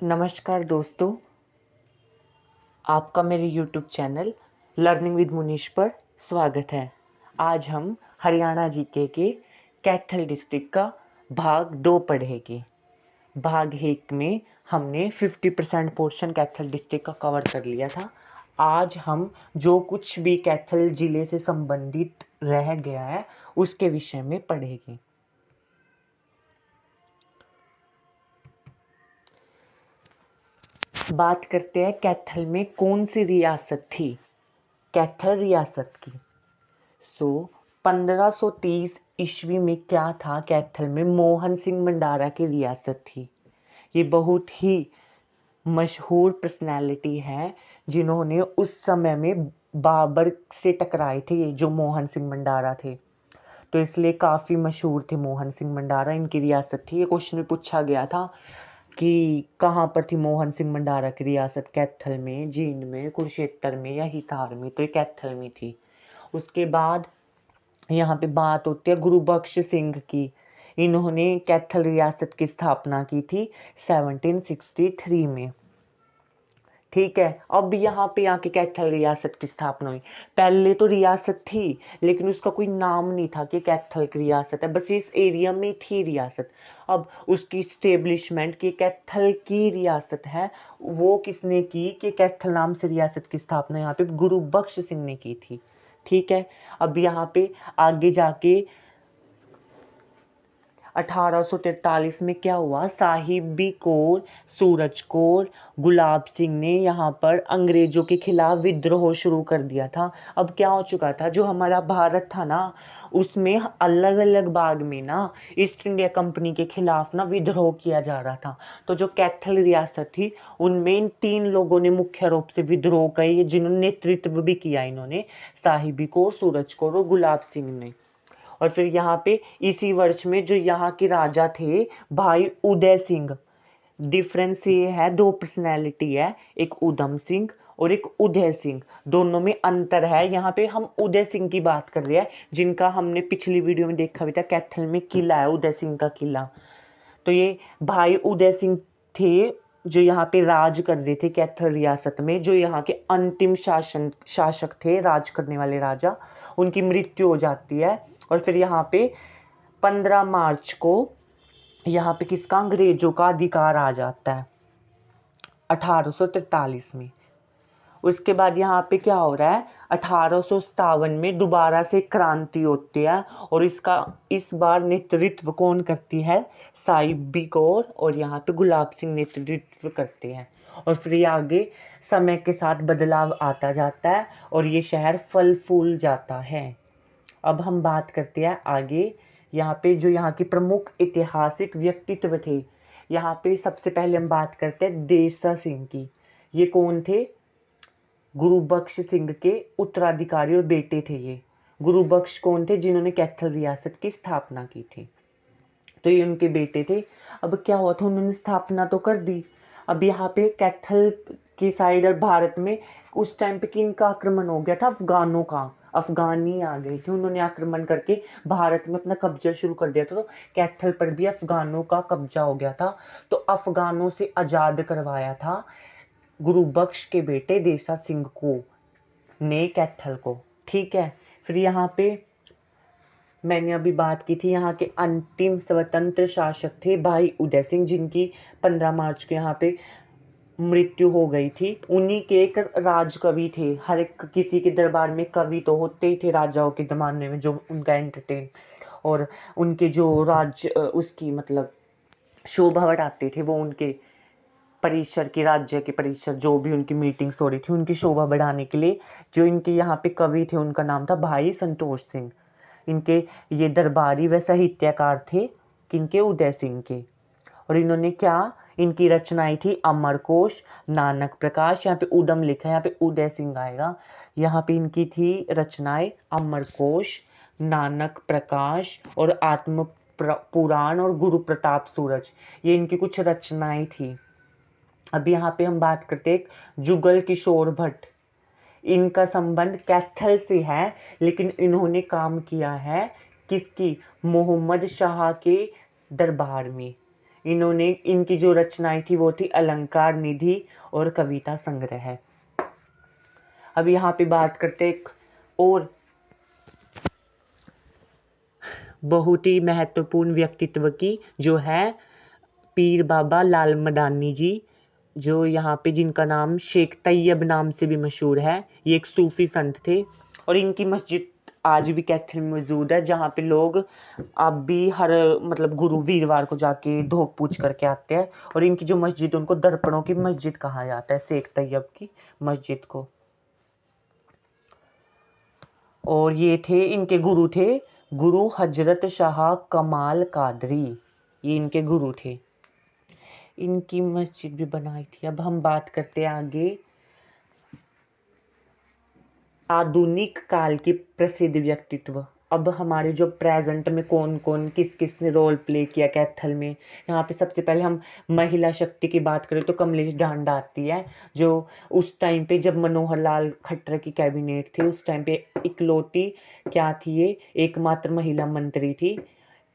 नमस्कार दोस्तों, आपका मेरे YouTube channel learning with Munish पर स्वागत है। आज हम हरियाणा जीके के कैथल डिस्ट्रिक्ट का भाग 2 पढ़ेंगे। भाग 1 में हमने 50% पोर्शन कैथल डिस्ट्रिक्ट का कवर कर लिया था। आज हम जो कुछ भी कैथल जिले से संबंधित रह गया है उसके विषय में पढ़ेंगे। बात करते हैं कैथल में कौन सी रियासत थी। कैथल रियासत की 1530 ईस्वी में क्या था, कैथल में मोहन सिंह भंडारा की रियासत थी। ये बहुत ही मशहूर पर्सनैलिटी है जिन्होंने उस समय में बाबर से टकराए थे, ये जो मोहन सिंह भंडारा थे, तो इसलिए काफ़ी मशहूर थे मोहन सिंह भंडारा। इनकी रियासत थी। ये क्वेश्चन पूछा गया था कि कहाँ पर थी मोहन सिंह भंडारा की रियासत, कैथल में, जींद में, कुरुक्षेत्र में या हिसार में, तो ये कैथल में थी। उसके बाद यहाँ पे बात होती है गुरु बख्श सिंह की। इन्होंने कैथल रियासत की स्थापना की थी 1763 में। ठीक है, अब यहाँ पे आके कैथल रियासत की स्थापना हुई। पहले तो रियासत थी लेकिन उसका कोई नाम नहीं था कि कैथल की रियासत है, बस इस एरिया में थी रियासत। अब उसकी स्टेब्लिशमेंट कि कैथल की रियासत है वो किसने की, कि कैथल नाम से रियासत की स्थापना यहाँ पे गुरु बख्श सिंह ने की थी। ठीक है, अब यहाँ पे आगे जाके 1843 में क्या हुआ, साहिबी कौर, सूरज कौर, गुलाब सिंह ने यहाँ पर अंग्रेजों के खिलाफ विद्रोह शुरू कर दिया था। अब क्या हो चुका था, जो हमारा भारत था ना उसमें अलग अलग भाग में ना ईस्ट इंडिया कंपनी के खिलाफ ना विद्रोह किया जा रहा था। तो जो कैथल रियासत थी उनमें इन 3 लोगों ने मुख्य रूप से विद्रोह किए, जिन्होंने नेतृत्व भी किया, इन्होंने साहिबी कौर, सूरज कौर और गुलाब सिंह ने। और फिर यहाँ पे इसी वर्ष में जो यहाँ के राजा थे भाई उदय सिंह, डिफरेंस ये है, 2 पर्सनैलिटी है, एक उधम सिंह और एक उदय सिंह, दोनों में अंतर है। यहाँ पे हम उदय सिंह की बात कर रहे हैं जिनका हमने पिछली वीडियो में देखा भी था, कैथल में किला है उदय सिंह का किला। तो ये भाई उदय सिंह थे जो यहाँ पे राज कर रहे थे कैथल रियासत में, जो यहाँ के अंतिम शासक थे, राज करने वाले राजा। उनकी मृत्यु हो जाती है और फिर यहाँ पे 15 मार्च को यहाँ पे किसका, अंग्रेजों का अधिकार आ जाता है 1843 में। उसके बाद यहाँ पे क्या हो रहा है, 1857 में दोबारा से क्रांति होती है और इसका इस बार नेतृत्व कौन करती है, साहिबी कौर, और यहाँ पे गुलाब सिंह नेतृत्व करते हैं। और फिर आगे समय के साथ बदलाव आता जाता है और ये शहर फल फूल जाता है। अब हम बात करते हैं आगे, यहाँ पे जो यहाँ के प्रमुख ऐतिहासिक व्यक्तित्व थे। यहाँ पे सबसे पहले हम बात करते हैं देसा सिंह की। ये कौन थे, गुरु बख्श सिंह के उत्तराधिकारी और बेटे थे ये। गुरु बख्श कौन थे, जिन्होंने कैथल रियासत की स्थापना की थी, तो ये उनके बेटे थे। अब क्या हुआ था, उन्होंने स्थापना तो कर दी। अब यहाँ पे कैथल की साइड और भारत में उस टाइम पे किन का आक्रमण हो गया था, अफगानों का। अफगानी आ गए थे, उन्होंने आक्रमण करके भारत में अपना कब्जा शुरू कर दिया था। तो कैथल पर भी अफगानों का कब्जा हो गया था, तो अफगानों से आज़ाद करवाया था गुरु बख्श के बेटे देसा सिंह को ने कैथल को। ठीक है, फिर यहाँ पे मैंने अभी बात की थी, यहाँ के अंतिम स्वतंत्र शासक थे भाई उदय सिंह, जिनकी 15 मार्च को यहाँ पे मृत्यु हो गई थी। उन्हीं के एक राजकवि थे, हर एक किसी के दरबार में कवि तो होते ही थे राजाओं के ज़माने में, जो उनका एंटरटेन और उनके जो उसकी मतलब शोभा बढ़ाते थे, वो उनके परिसर की, राज्य के परिसर, जो भी उनकी मीटिंग्स हो रही थी उनकी शोभा बढ़ाने के लिए जो इनके यहाँ पे कवि थे उनका नाम था भाई संतोष सिंह। इनके ये दरबारी व साहित्यकार थे, किनके, उदय सिंह के। और इन्होंने क्या, इनकी रचनाएं थी अमरकोश, नानक प्रकाश, यहाँ पे उदम लिखा है, यहाँ पे उदय सिंह आएगा। यहाँ पे इनकी थी रचनाएं अमरकोश, नानक प्रकाश और आत्म पुराण और गुरु प्रताप सूरज, ये इनकी कुछ रचनाएं थी। अब यहाँ पे हम बात करते हैं जुगल किशोर भट्ट। इनका संबंध कैथल से है लेकिन इन्होंने काम किया है किसकी, मोहम्मद शाह के दरबार में। इन्होंने इनकी जो रचनाएं थी वो थी अलंकार निधि और कविता संग्रह। अब यहाँ पे बात करते एक और बहुत ही महत्वपूर्ण व्यक्तित्व की, जो है पीर बाबा लाल मदानी जी, जो यहाँ पे जिनका नाम शेख तैयब नाम से भी मशहूर है। ये एक सूफी संत थे और इनकी मस्जिद आज भी कैथल में मौजूद है, जहाँ पे लोग अब भी हर मतलब गुरु वीरवार को जाके धोख पूछ करके आते हैं। और इनकी जो मस्जिद, उनको दर्पणों की मस्जिद कहा जाता है, शेख तैयब की मस्जिद को। और ये थे, इनके गुरु थे गुरु हजरत शाह कमाल कादरी, ये इनके गुरु थे। इनकी मस्जिद भी बनाई थी। अब हम बात करते हैं आगे आधुनिक काल के प्रसिद्ध व्यक्तित्व। अब हमारे जो प्रेजेंट में कौन कौन किस किस ने रोल प्ले किया कैथल में, यहाँ पे सबसे पहले हम महिला शक्ति की बात करें तो कमलेश ढांडा आती है, जो उस टाइम पे जब मनोहर लाल खट्टर की कैबिनेट थी, उस टाइम पे इकलौती क्या थी, ये एकमात्र महिला मंत्री थी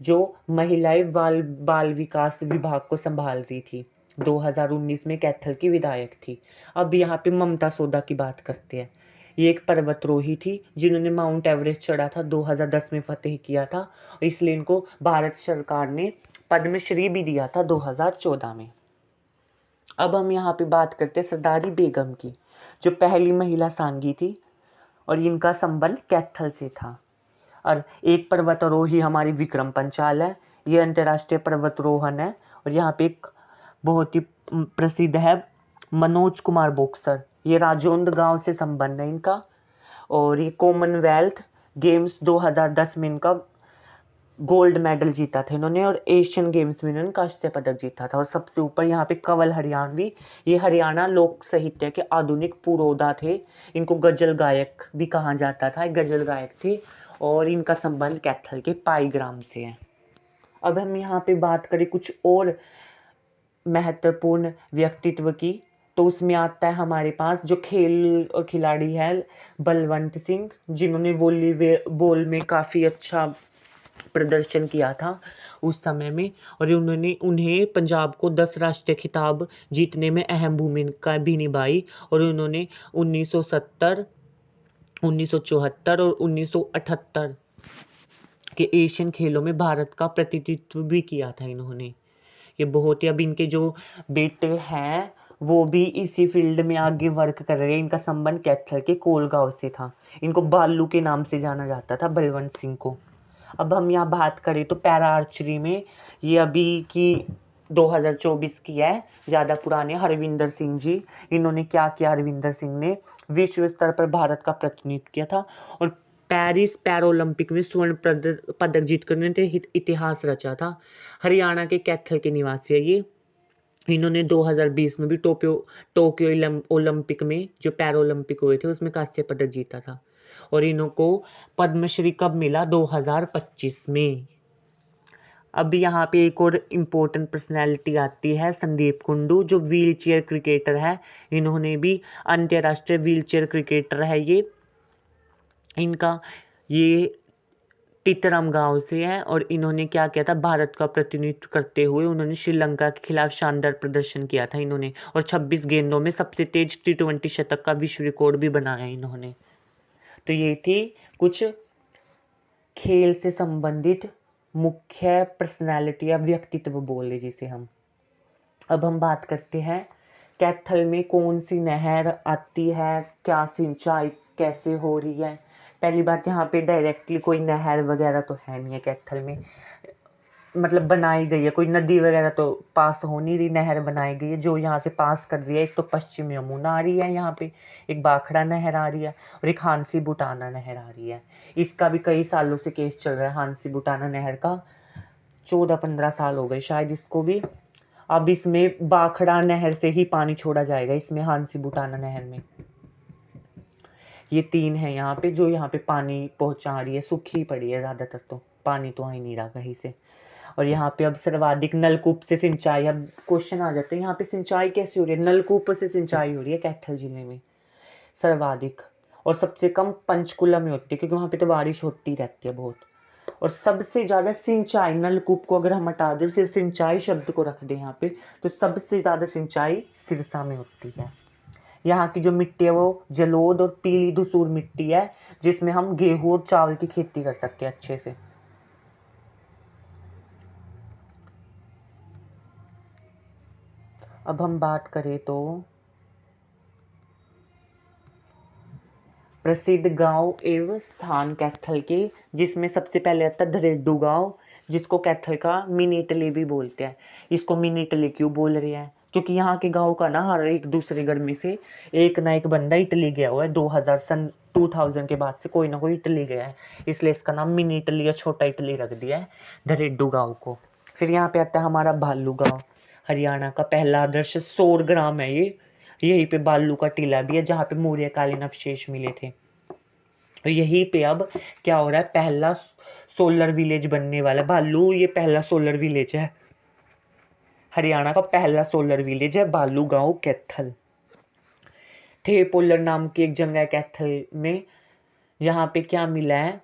जो महिलाएं बाल विकास विभाग को संभाल रही थी। 2019 में कैथल की विधायक थी। अब यहाँ पे ममता सोदा की बात करते हैं। ये एक पर्वतरोही थी जिन्होंने माउंट एवरेस्ट चढ़ा था, 2010 में फतेह किया था, इसलिए इनको भारत सरकार ने पद्मश्री भी दिया था 2014 में। अब हम यहाँ पे बात करते हैं सरदारी बेगम की, जो पहली महिला सांगी थी और इनका संबंध कैथल से था। और एक पर्वतारोही हमारी विक्रम पंचाल है, ये अंतर्राष्ट्रीय पर्वतारोहण है। और यहाँ पे एक बहुत ही प्रसिद्ध है मनोज कुमार बॉक्सर, ये राजौंद गांव से संबंध है इनका। और ये कॉमनवेल्थ गेम्स 2010 में इनका गोल्ड मेडल जीता था इन्होंने, और एशियन गेम्स में इन्होंने कांस्य पदक जीता था। और सबसे ऊपर यहाँ पे कंवल हरियाणवी, ये हरियाणा लोक साहित्य के आधुनिक पुरोधा थे। इनको गजल गायक भी कहा जाता था, गजल गायक थे। और इनका संबंध कैथल के पाई ग्राम से है। अब हम यहाँ पे बात करें कुछ और महत्वपूर्ण व्यक्तित्व की, तो उसमें आता है हमारे पास जो खेल और खिलाड़ी है बलवंत सिंह, जिन्होंने वॉलीबॉल में काफ़ी अच्छा प्रदर्शन किया था उस समय में। और उन्हें पंजाब को 10 राष्ट्रीय खिताब जीतने में अहम भूमिका भी निभाई। और उन्होंने 1970, 1974 और 1978 के एशियन खेलों में भारत का प्रतिनिधित्व भी किया था इन्होंने। ये बहुत ही, अब इनके जो बेटे हैं वो भी इसी फील्ड में आगे वर्क कर रहे हैं। इनका संबंध कैथल के कोलगांव से था। इनको बालू के नाम से जाना जाता था, बलवंत सिंह को। अब हम यहाँ बात करें तो पैरा आर्चरी में ये अभी की 2024 की है, ज़्यादा पुराने, हरविंदर सिंह जी। इन्होंने क्या किया, हरविंदर सिंह ने विश्व स्तर पर भारत का प्रतिनिधित्व किया था और पेरिस पैरालंपिक में स्वर्ण पदक जीतकर उन्होंने इतिहास रचा था। हरियाणा के कैथल के निवासी है ये। इन्होंने 2020 में भी टोक्यो ओलंपिक में जो पैरालंपिक हुए थे उसमें कांस्य पदक जीता था। और इनको पद्मश्री कब मिला, 2025 में। अब यहाँ पे एक और इम्पोर्टेंट पर्सनैलिटी आती है संदीप कुंडू, जो व्हील चेयर क्रिकेटर है। इन्होंने भी अंतर्राष्ट्रीय व्हील चेयर क्रिकेटर है ये। ये टितरम गांव से है और इन्होंने क्या किया था, भारत का प्रतिनिधित्व करते हुए उन्होंने श्रीलंका के खिलाफ शानदार प्रदर्शन किया था इन्होंने। और 26 गेंदों में सबसे तेज T20 शतक का विश्व रिकॉर्ड भी बनाया इन्होंने। तो ये थी कुछ खेल से संबंधित मुख्य पर्सनैलिटी या व्यक्तित्व बोले जिसे हम। अब हम बात करते हैं कैथल में कौन सी नहर आती है, क्या सिंचाई कैसे हो रही है। पहली बात, यहाँ पे डायरेक्टली कोई नहर वगैरह तो है नहीं है कैथल में, मतलब बनाई गई है, कोई नदी वगैरह तो पास हो नहीं रही, नहर बनाई गई है जो यहाँ से पास कर रही है। एक तो पश्चिम यमुना आ रही है यहाँ पे, एक बाखड़ा नहर आ रही है और एक हांसी बुटाना नहर आ रही है। इसका भी कई सालों से केस चल रहा है, हांसी बुटाना नहर का 14-15 साल हो गए शायद इसको भी। अब इसमें बाखड़ा नहर से ही पानी छोड़ा जाएगा, इसमें हांसी बुटाना नहर में। ये 3 है यहाँ पे जो यहाँ पे पानी पहुँचा रही है, सूखी पड़ी है ज़्यादातर, तो पानी तो आ ही नहीं रहा कहीं से। और यहाँ पे अब सर्वाधिक नलकूप से सिंचाई, अब क्वेश्चन आ जाते हैं यहाँ पे सिंचाई कैसे हो रही है, नलकूप से सिंचाई हो रही है कैथल जिले में सर्वाधिक। और सबसे कम पंचकुला में होती है क्योंकि वहाँ पे तो बारिश होती रहती है बहुत। और सबसे ज़्यादा सिंचाई, नलकूप को अगर हम हटा दें, सिर्फ सिंचाई शब्द को रख दें यहाँ पे, तो सबसे ज़्यादा सिंचाई सिरसा में होती है। यहाँ की जो मिट्टी है वो जलोढ़ और पीली धूसर मिट्टी है, जिसमें हम गेहूं और चावल की खेती कर सकते हैं अच्छे से। अब हम बात करें तो प्रसिद्ध गांव एवं स्थान कैथल के, जिसमें सबसे पहले आता है धरेडू गांव, जिसको कैथल का मिनी इटली भी बोलते हैं। इसको मिनी इटली क्यों बोल रहे हैं? क्योंकि यहाँ के गांव का ना हर एक दूसरे घर में से एक ना एक बंदा इटली गया हुआ है। 2000 के बाद से कोई ना कोई इटली गया है, इसलिए इसका नाम मिनी इटली या छोटा इटली रख दिया है धरेडू गाँव को। फिर यहाँ पे आता है हमारा भालू गाँव। हरियाणा का पहला आदर्श सौर ग्राम है ये। यहीं पे बालू का टीला भी है, जहाँ पे मौर्यकालीन अवशेष मिले थे। और यहीं पे अब क्या हो रहा है, पहला सोलर विलेज बनने वाला। भालू ये पहला सोलर विलेज है, हरियाणा का पहला सोलर विलेज है भालू गांव कैथल। थे पोलर नाम की एक जगह है कैथल में, यहाँ पे क्या मिला है,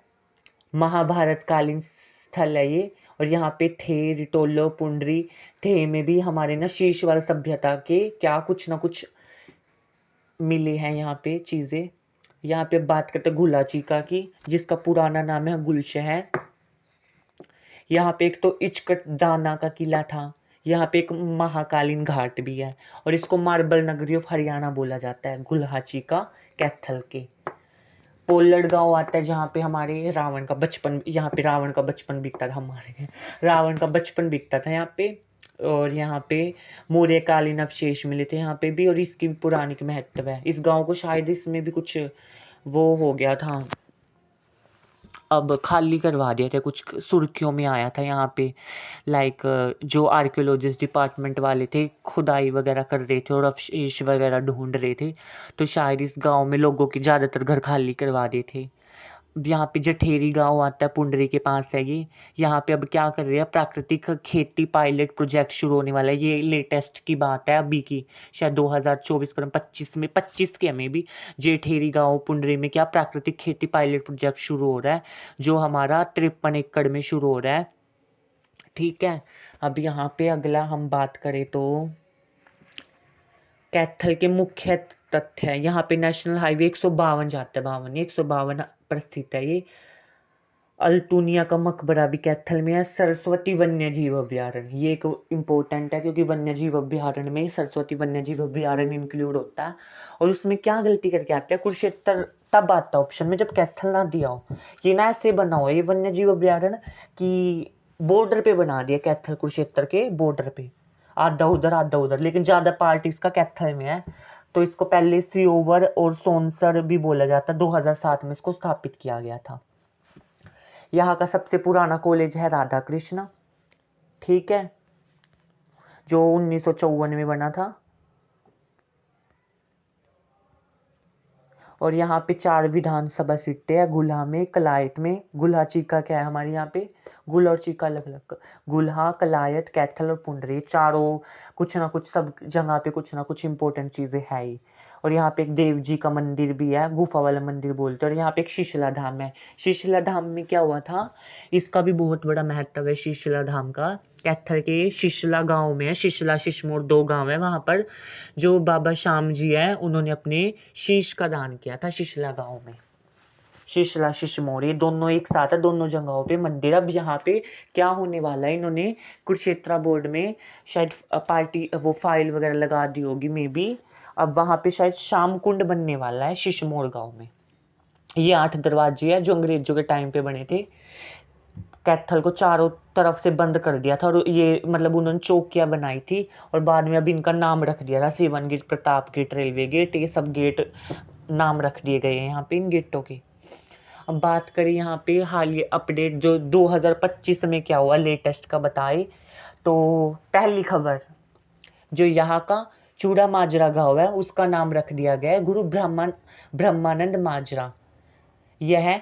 महाभारत कालीन स्थल है ये। और यहाँ पे थे, रिटोलो, पुंडरी, थे में भी हमारे ना शीशवाल सभ्यता के क्या कुछ ना कुछ मिले हैं यहाँ पे चीज़ें। यहाँ पे बात करते हैं गुलाचीका की, जिसका पुराना नाम है गुलशहर। यहाँ पे एक तो इचकट दाना का किला था, यहाँ पे एक महाकालीन घाट भी है, और इसको मार्बल नगरी ऑफ हरियाणा बोला जाता है, गुलाचीका कैथल के। पोलड़ गांव आता है, जहाँ पे हमारे रावण का बचपन, यहाँ पे रावण का बचपन बीतता था, हमारे रावण का बचपन बीतता था यहाँ पे। और यहाँ पे मौर्यकालीन अवशेष मिले थे यहाँ पे भी, और इसकी भी पौराणिक महत्व है। इस गांव को शायद इसमें भी कुछ वो हो गया था, अब खाली करवा दिए थे, कुछ सुर्खियों में आया था यहाँ पे। लाइक जो आर्कियोलॉजिस्ट डिपार्टमेंट वाले थे, खुदाई वगैरह कर रहे थे और अवशेष वगैरह ढूंढ रहे थे, तो शायद इस गांव में लोगों के ज़्यादातर घर खाली करवा दिए थे। यहाँ पे जठेरी गांव आता है, पुंडरी के पास है ये। यहाँ पे अब क्या कर रहे हैं, प्राकृतिक खेती पायलट प्रोजेक्ट शुरू होने वाला है। ये लेटेस्ट की बात है अभी की, शायद 2024 पर 25 के में भी जेठेरी गांव पुंडरी में क्या प्राकृतिक खेती पायलट प्रोजेक्ट शुरू हो रहा है, जो हमारा 53 एकड़ में शुरू हो रहा है। ठीक है, अब यहाँ पे अगला हम बात करें तो कैथल के मुख्य तथ्य है। यहाँ पे नेशनल हाईवे 152 जाता है, 152 पर स्थित है ये। अल्टूनिया का मकबरा भी कैथल में है। सरस्वती वन्य जीव अभ्यारण्य, ये एक इम्पोर्टेंट है, क्योंकि वन्य जीव अभ्यारण्य में सरस्वती वन्य जीव अभ्यारण्य इंक्लूड होता है। और उसमें क्या गलती करके आते हैं, कुरुक्षेत्र तब आता है ऑप्शन में जब कैथल ना दिया हो। ये ना ऐसे बना हो ये वन्य जीव अभ्यारण्य कि बॉर्डर पे बना दिया, कैथल कुरुक्षेत्र के बॉर्डर पे, आधा उधर आधा उधर, लेकिन ज़्यादा पार्ट इसका कैथल में है। तो इसको पहले सियोवर और सोनसर भी बोला जाता है। 2007 में इसको स्थापित किया गया था। यहाँ का सबसे पुराना कॉलेज है राधा कृष्णा, ठीक है, जो 1954 में बना था। और यहाँ पे 4 विधानसभा सीटें हैं, गुल्हा में, कलायत में। गुल्हा चीका क्या है हमारे यहाँ पे, गुल्हा और चीका अलग अलग, गुल्हा, कलायत, कैथल और पुंडरी, चारों कुछ ना कुछ, सब जगह पे कुछ ना कुछ इंपॉर्टेंट चीज़ें है ही। और यहाँ पे एक देव जी का मंदिर भी है, गुफा वाला मंदिर बोलते हैं। और यहाँ पे एक शीशला धाम है। शीशला धाम में क्या हुआ था, इसका भी बहुत बड़ा महत्व है शीशला धाम का। कैथल के शीशला गांव में है, शीशला शीशमोर 2 गांव है। वहाँ पर जो बाबा श्याम जी है, उन्होंने अपने शीश का दान किया था शीशला गांव में। शीशला शीशमोर ये दोनों एक साथ है, दोनों जगहों पे मंदिर। अब यहाँ पे क्या होने वाला है, इन्होंने कुरुक्षेत्रा बोर्ड में शायद पार्टी वो फाइल वगैरह लगा दी होगी मे बी। अब वहाँ पे शायद श्याम कुंड बनने वाला है शीशमोर गांव में। ये 8 दरवाजे हैं जो अंग्रेजों के टाइम पे बने थे। कैथल को चारों तरफ से बंद कर दिया था, और ये मतलब उन्होंने चौकियाँ बनाई थी, और बाद में अब इनका नाम रख दिया था, seven gate, Pratap gate, railway gate, ये सब गेट नाम रख दिए गए हैं यहाँ पे इन गेटों के। अब बात करें यहाँ पे हालिया अपडेट जो 2025 में क्या हुआ लेटेस्ट का बताए, तो पहली खबर, जो यहाँ का चूड़ा माजरा गाँव है उसका नाम रख दिया गया है गुरु ब्रह्मानंद माजरा। यह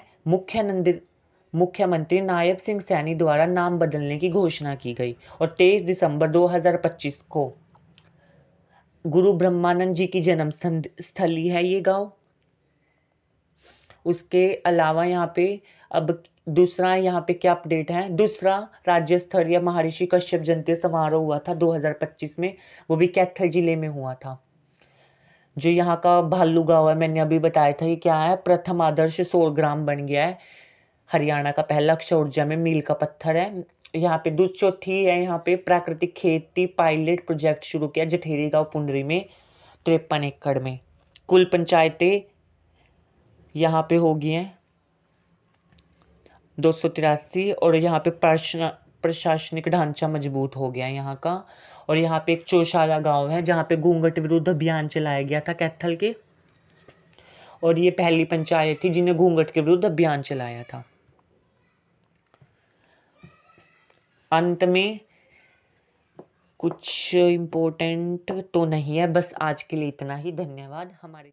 मुख्यमंत्री नायब सिंह सैनी द्वारा नाम बदलने की घोषणा की गई, और 23 दिसंबर 2025 को गुरु ब्रह्मानंद जी की जन्म स्थली है ये गांव। उसके अलावा यहाँ पे अब दूसरा यहाँ पे क्या अपडेट है, दूसरा राज्य स्तरीय महर्षि कश्यप जयंती समारोह हुआ था 2025 में, वो भी कैथल जिले में हुआ था। जो यहाँ का भालू गांव है, मैंने अभी बताया था, ये क्या है, प्रथम आदर्श सौर ग्राम बन गया है, हरियाणा का पहला अक्षय ऊर्जा में मील का पत्थर है। यहाँ पे चौथी है, यहाँ पे प्राकृतिक खेती पायलट प्रोजेक्ट शुरू किया जठेरी गांव पुंडरी में 53 एकड़ में। कुल पंचायतें यहाँ पे हो गई हैं 283, और यहाँ पे प्रशासनिक ढांचा मजबूत हो गया यहाँ का। और यहाँ पे एक चौशाला गांव है जहाँ पे घूंघट विरुद्ध अभियान चलाया गया था कैथल के, और ये पहली पंचायत थी जिन्हें घूंघट के विरुद्ध अभियान चलाया था। अंत में कुछ इम्पोर्टेंट तो नहीं है, बस आज के लिए इतना ही। धन्यवाद। हमारे